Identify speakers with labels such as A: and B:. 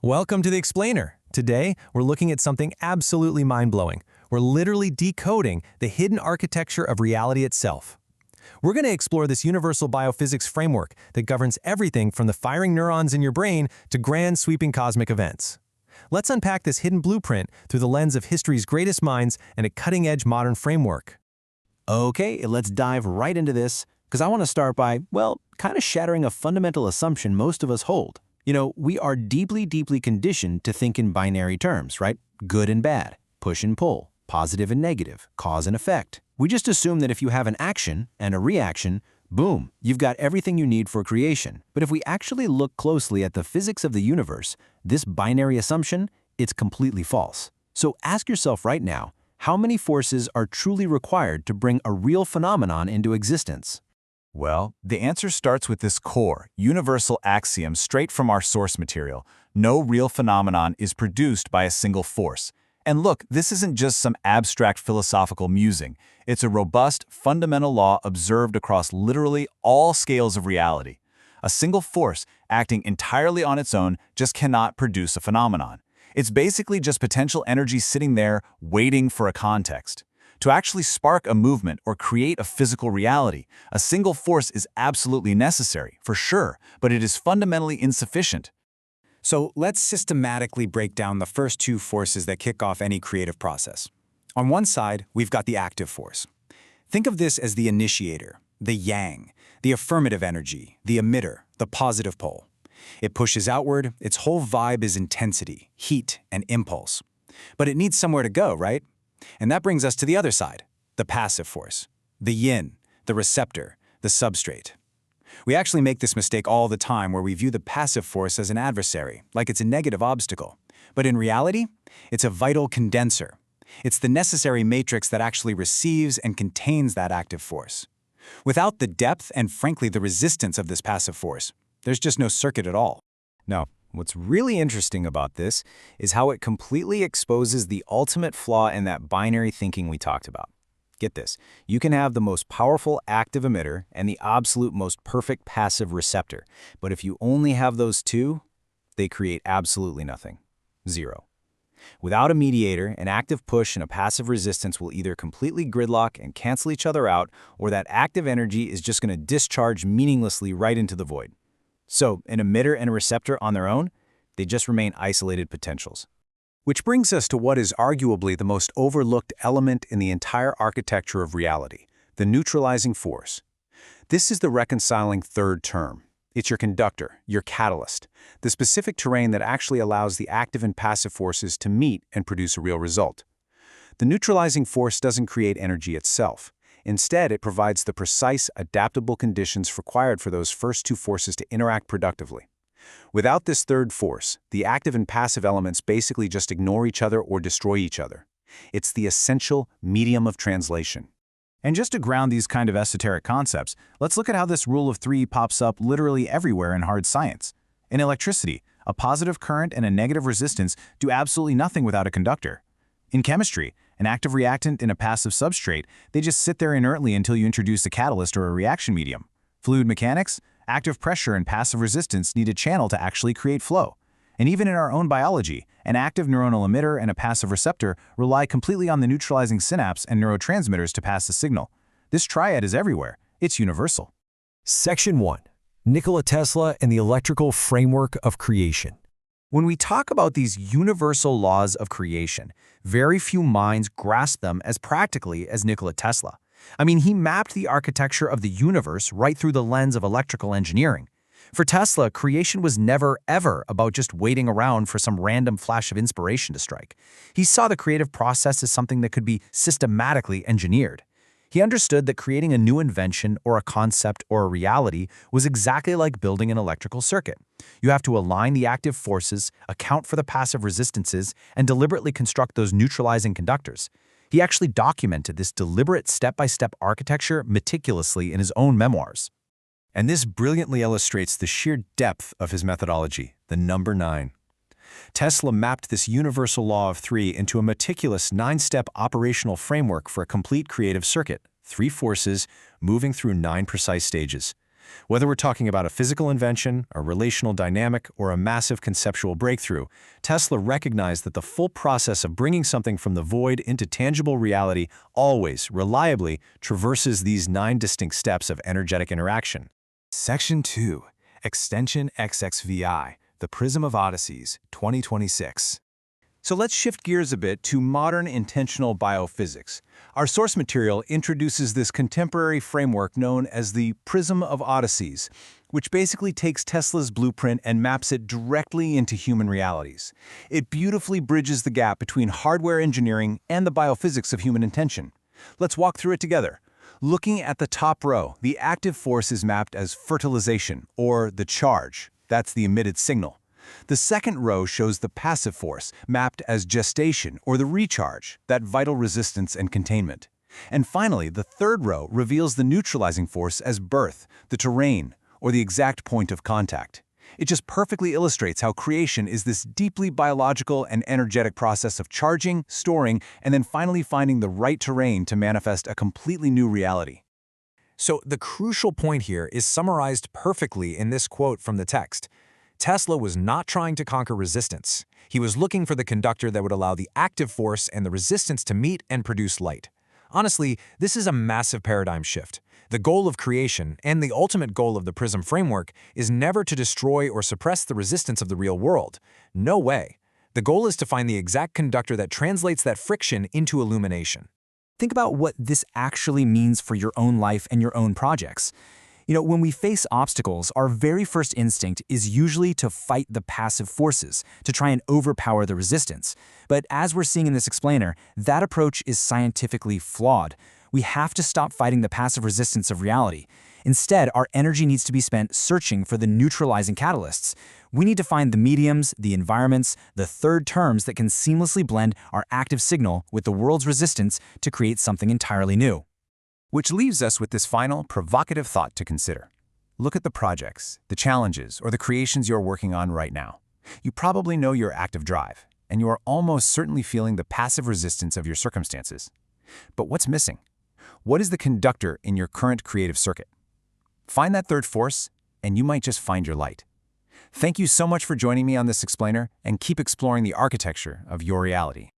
A: Welcome to the Explainer. Today, we're looking at something absolutely mind-blowing. We're literally decoding the hidden architecture of reality itself. We're going to explore this universal biophysics framework that governs everything from the firing neurons in your brain to grand sweeping cosmic events. Let's unpack this hidden blueprint through the lens of history's greatest minds and a cutting-edge modern framework.
B: Okay, let's dive right into this, because I want to start by, kind of shattering a fundamental assumption most of us hold. We are deeply conditioned to think in binary terms, right? Good and bad, push and pull, positive and negative, cause and effect. We just assume that if you have an action and a reaction, boom, you've got everything you need for creation. But if we actually look closely at the physics of the universe, this binary assumption, it's completely false. So ask yourself right now, how many forces are truly required to bring a real phenomenon into existence?
C: Well, the answer starts with this core, universal axiom straight from our source material. No real phenomenon is produced by a single force. And look, this isn't just some abstract philosophical musing. It's a robust, fundamental law observed across literally all scales of reality. A single force acting entirely on its own just cannot produce a phenomenon. It's basically just potential energy sitting there waiting for a context. To actually spark a movement or create a physical reality, a single force is absolutely necessary, for sure, but it is fundamentally insufficient.
D: So let's systematically break down the first two forces that kick off any creative process. On one side, we've got the active force. Think of this as the initiator, the yang, the affirmative energy, the emitter, the positive pole. It pushes outward, its whole vibe is intensity, heat, and impulse. But it needs somewhere to go, right? And that brings us to the other side, the passive force, the yin, the receptor, the substrate. We actually make this mistake all the time where we view the passive force as an adversary, like it's a negative obstacle. But in reality, it's a vital condenser. It's the necessary matrix that actually receives and contains that active force. Without the depth and, frankly, the resistance of this passive force, there's just no circuit at all.
B: Now, what's really interesting about this is how it completely exposes the ultimate flaw in that binary thinking we talked about. Get this, you can have the most powerful active emitter and the absolute most perfect passive receptor, but if you only have those two, they create absolutely nothing. Zero. Without a mediator, an active push and a passive resistance will either completely gridlock and cancel each other out, or that active energy is just going to discharge meaninglessly right into the void. So, an emitter and a receptor on their own, they just remain isolated potentials.
D: Which brings us to what is arguably the most overlooked element in the entire architecture of reality, the neutralizing force. This is the reconciling third term. It's your conductor, your catalyst, the specific terrain that actually allows the active and passive forces to meet and produce a real result. The neutralizing force doesn't create energy itself. Instead, it provides the precise, adaptable conditions required for those first two forces to interact productively. Without this third force, the active and passive elements basically just ignore each other or destroy each other. It's the essential medium of translation.
A: And just to ground these kind of esoteric concepts, let's look at how this rule of three pops up literally everywhere in hard science. In electricity, a positive current and a negative resistance do absolutely nothing without a conductor. In chemistry, an active reactant and a passive substrate, they just sit there inertly until you introduce a catalyst or a reaction medium. Fluid mechanics, active pressure and passive resistance need a channel to actually create flow. And even in our own biology, an active neuronal emitter and a passive receptor rely completely on the neutralizing synapse and neurotransmitters to pass the signal. This triad is everywhere. It's universal.
E: Section 1. Nikola Tesla and the Electrical Framework of Creation.
D: When we talk about these universal laws of creation, very few minds grasp them as practically as Nikola Tesla. I mean, he mapped the architecture of the universe right through the lens of electrical engineering. For Tesla, creation was never, ever about just waiting around for some random flash of inspiration to strike. He saw the creative process as something that could be systematically engineered. He understood that creating a new invention or a concept or a reality was exactly like building an electrical circuit. You have to align the active forces, account for the passive resistances, and deliberately construct those neutralizing conductors. He actually documented this deliberate step-by-step architecture meticulously in his own memoirs.
E: And this brilliantly illustrates the sheer depth of his methodology, the number 9. Tesla mapped this universal law of three into a meticulous 9-step operational framework for a complete creative circuit, 3 forces moving through 9 precise stages. Whether we're talking about a physical invention, a relational dynamic, or a massive conceptual breakthrough, Tesla recognized that the full process of bringing something from the void into tangible reality always, reliably, traverses these 9 distinct steps of energetic interaction.
C: Section 2. Extension XXVI, The Prism of Odysseys, 2026. So let's shift gears a bit to modern intentional biophysics. Our source material introduces this contemporary framework known as the Prism of Odysseys, which basically takes Tesla's blueprint and maps it directly into human realities. It beautifully bridges the gap between hardware engineering and the biophysics of human intention. Let's walk through it together. Looking at the top row, the active force is mapped as fertilization, or the charge. That's the emitted signal. The second row shows the passive force, mapped as gestation, or the recharge, that vital resistance and containment. And finally, the third row reveals the neutralizing force as birth, the terrain, or the exact point of contact. It just perfectly illustrates how creation is this deeply biological and energetic process of charging, storing, and then finally finding the right terrain to manifest a completely new reality.
D: So the crucial point here is summarized perfectly in this quote from the text. Tesla was not trying to conquer resistance. He was looking for the conductor that would allow the active force and the resistance to meet and produce light. Honestly, this is a massive paradigm shift. The goal of creation, and the ultimate goal of the Prism framework, is never to destroy or suppress the resistance of the real world. No way. The goal is to find the exact conductor that translates that friction into illumination.
F: Think about what this actually means for your own life and your own projects. When we face obstacles, our very first instinct is usually to fight the passive forces, to try and overpower the resistance. But as we're seeing in this explainer, that approach is scientifically flawed. We have to stop fighting the passive resistance of reality. Instead, our energy needs to be spent searching for the neutralizing catalysts. We need to find the mediums, the environments, the third terms that can seamlessly blend our active signal with the world's resistance to create something entirely new.
A: Which leaves us with this final, provocative thought to consider. Look at the projects, the challenges, or the creations you're working on right now. You probably know your active drive, and you are almost certainly feeling the passive resistance of your circumstances. But what's missing? What is the conductor in your current creative circuit? Find that third force, and you might just find your light. Thank you so much for joining me on this explainer, and keep exploring the architecture of your reality.